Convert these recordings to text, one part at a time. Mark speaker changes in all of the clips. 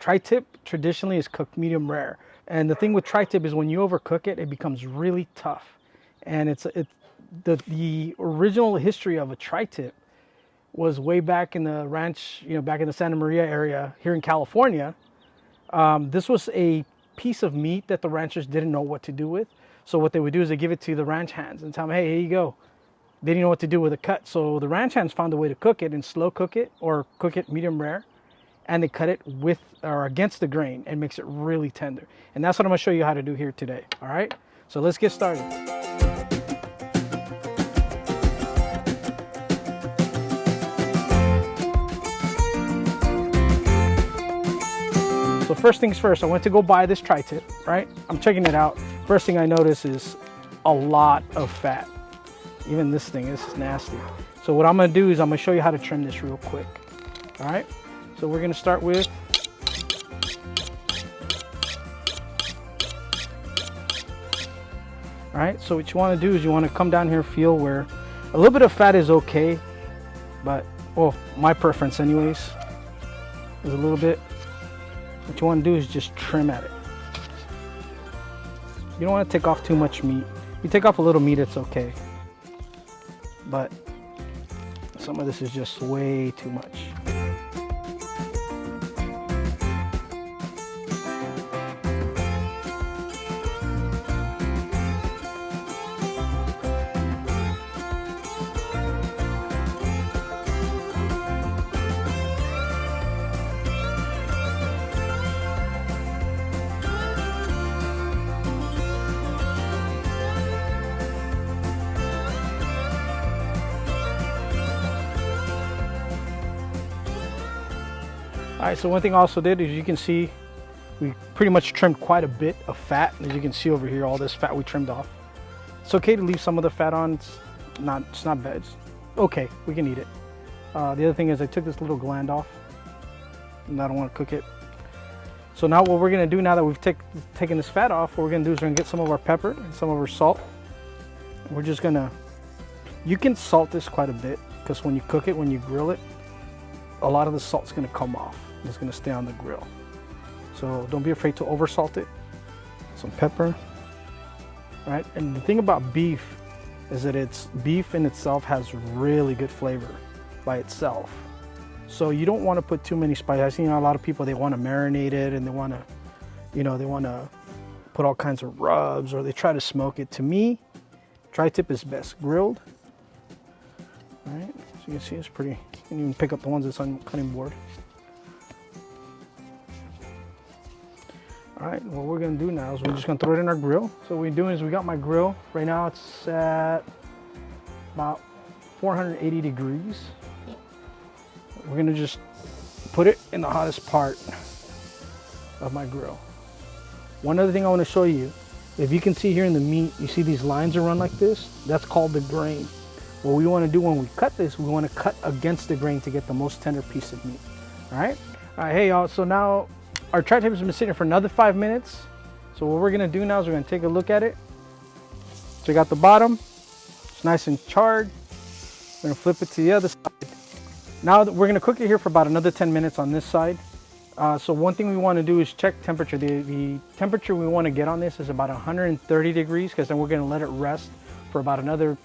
Speaker 1: tri-tip traditionally is cooked medium rare. And the thing with tri-tip is when you overcook it, it becomes really tough. And the original history of a tri-tip was way back in the ranch, back in the Santa Maria area here in California. This was a piece of meat that the ranchers didn't know what to do with. So what they would do is they give it to the ranch hands and tell them, hey, here you go. They didn't know what to do with the cut. So the ranch hands found a way to cook it and slow cook it or cook it medium rare. And they cut it with or against the grain and makes it really tender. And that's what I'm gonna show you how to do here today. All right, so let's get started. So first things first, I went to go buy this tri-tip, right? I'm checking it out. First thing I notice is a lot of fat. Even this thing is nasty. So what I'm gonna do is I'm gonna show you how to trim this real quick. All right, so we're gonna start with all right, so what you wanna do is you wanna come down here, feel where a little bit of fat is okay, but, well, my preference anyways, is a little bit. What you wanna do is just trim at it. You don't wanna take off too much meat. You take off a little meat, it's okay. But some of this is just way too much. All right, so one thing I also did is you can see we pretty much trimmed quite a bit of fat. As you can see over here, all this fat we trimmed off. It's okay to leave some of the fat on. It's not bad. It's okay, we can eat it. The other thing is I took this little gland off and I don't want to cook it. So now what we're gonna do now that we've taken this fat off, what we're gonna do is we're gonna get some of our pepper and some of our salt. And we're just gonna, you can salt this quite a bit because when you cook it, when you grill it, a lot of the salt's gonna come off. It's gonna stay on the grill. So don't be afraid to over salt it. Some pepper, right? And the thing about beef is that beef in itself has really good flavor by itself. So you don't wanna put too many spices. I've seen a lot of people, they wanna marinate it and they wanna put all kinds of rubs or they try to smoke it. To me, tri-tip is best grilled. All right, so you can see it's pretty, you can even pick up the ones that's on the cutting board. All right, what we're gonna do now is we're just gonna throw it in our grill. So what we're doing is we got my grill. Right now it's at about 480 degrees. We're gonna just put it in the hottest part of my grill. One other thing I wanna show you, if you can see here in the meat, you see these lines that run like this? That's called the grain. What we wanna do when we cut this, we wanna cut against the grain to get the most tender piece of meat, all right? All right, hey y'all, so now our tri-tip has been sitting for another 5 minutes. So what we're gonna do now is we're gonna take a look at it. Check out the bottom, it's nice and charred. We're gonna flip it to the other side. Now we're gonna cook it here for about another 10 minutes on this side. So one thing we wanna do is check temperature. The temperature we wanna get on this is about 130 degrees because then we're gonna let it rest for about another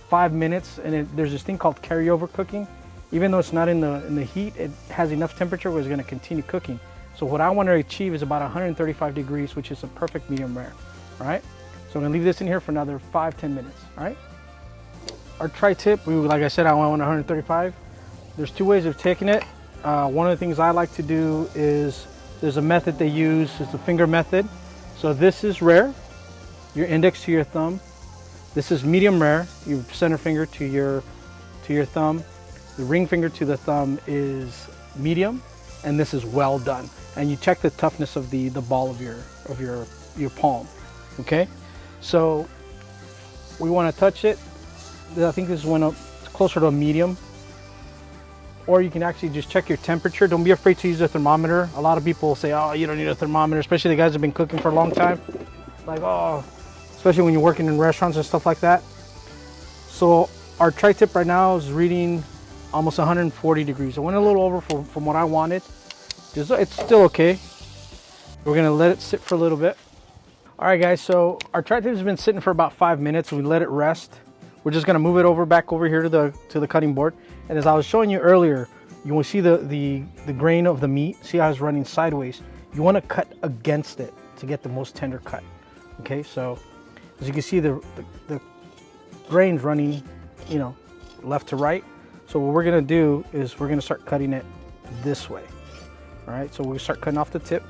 Speaker 1: 5 minutes. And there's this thing called carryover cooking. Even though it's not in the heat, it has enough temperature where it's gonna continue cooking. So what I want to achieve is about 135 degrees, which is a perfect medium rare, all right? So I'm gonna leave this in here for another 5-10 minutes, all right? Our tri-tip, like I said, I want 135. There's two ways of taking it. One of the things I like to do is, there's a method they use, it's the finger method. So this is rare, your index to your thumb. This is medium rare, your center finger to your thumb. The ring finger to the thumb is medium, and this is well done. And you check the toughness of the ball of your palm, okay? So we want to touch it. I think this one up closer to a medium. Or you can actually just check your temperature. Don't be afraid to use a thermometer. A lot of people say, oh, you don't need a thermometer, especially the guys that have been cooking for a long time. Like, oh, especially when you're working in restaurants and stuff like that. So our tri-tip right now is reading almost 140 degrees. I went a little over from what I wanted. It's still okay. We're gonna let it sit for a little bit. All right, guys, so our tri-tip has been sitting for about 5 minutes. We let it rest. We're just gonna move it over back over here to the cutting board. And as I was showing you earlier, you will see the grain of the meat. See how it's running sideways? You wanna cut against it to get the most tender cut. Okay, so as you can see, the grain's running, you know, left to right. So what we're gonna do is we're gonna start cutting it this way. All right, so we'll start cutting off the tip.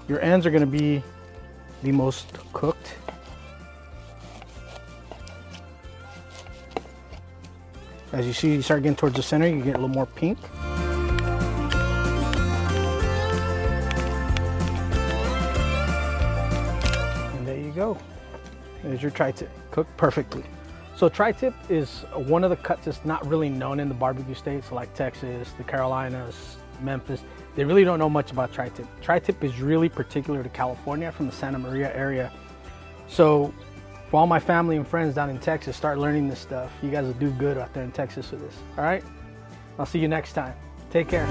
Speaker 1: Your ends are gonna be the most cooked. As you see, you start getting towards the center, you get a little more pink. And there you go. There's your tri-tip, cooked perfectly. So tri-tip is one of the cuts that's not really known in the barbecue states like Texas, the Carolinas, Memphis. They really don't know much about tri-tip. Tri-tip is really particular to California, from the Santa Maria area. So for all my family and friends down in Texas, start learning this stuff. You guys will do good out there in Texas with this, all right? I'll see you next time. Take care.